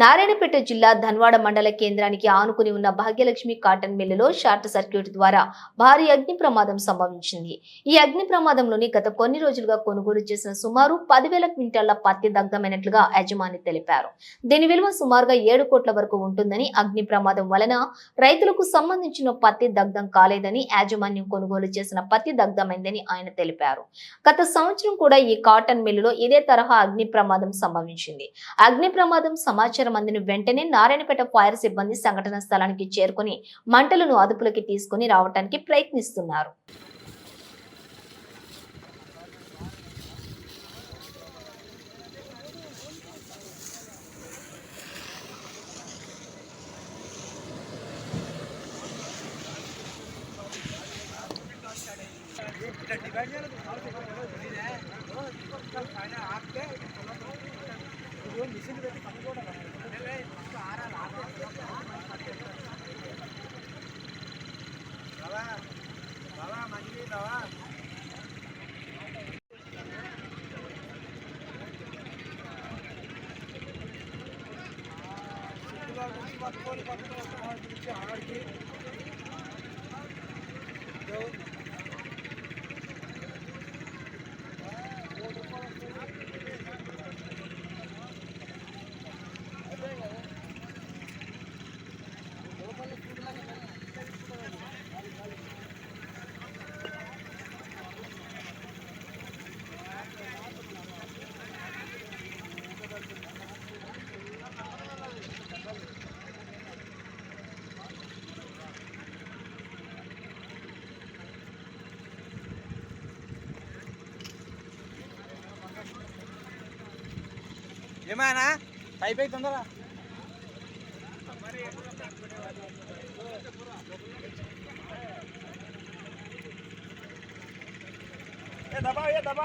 నారాయణపేట జిల్లా ధన్వాడ మండల కేంద్రానికి ఆనుకుని ఉన్న భాగ్యలక్ష్మి కాటన్ మిల్లులో షార్ట్ సర్క్యూట్ ద్వారా భారీ అగ్ని ప్రమాదం సంభవించింది. ఈ అగ్ని ప్రమాదంలోని గత కొన్ని రోజులుగా కొనుగోలు చేసిన సుమారు 10,000 క్వింటాళ్ల పత్తి దగ్ధమైనట్లుగా యజమాని తెలిపారు. దీని విలువ సుమారుగా 7 కోట్ల వరకు ఉంటుందని, అగ్ని ప్రమాదం వలన రైతులకు సంబంధించిన పత్తి దగ్ధం కాలేదని, యాజమాన్యం కొనుగోలు చేసిన పత్తి దగ్ధమైందని ఆయన తెలిపారు. గత సంవత్సరం కూడా ఈ కాటన్ మిల్లులో ఇదే తరహా అగ్ని ప్రమాదం సంభవించింది. అగ్ని ప్రమాదం సమాచారం అందిన వెంటనే నారాయణపేట ఫైర్ సిబ్బంది సంఘటన స్థలానికి చేరుకుని మంటలను అదుపులోకి తీసుకుని రావడానికి ప్రయత్నిస్తున్నారు. ఏమైనా పైపై తొందరగా దబా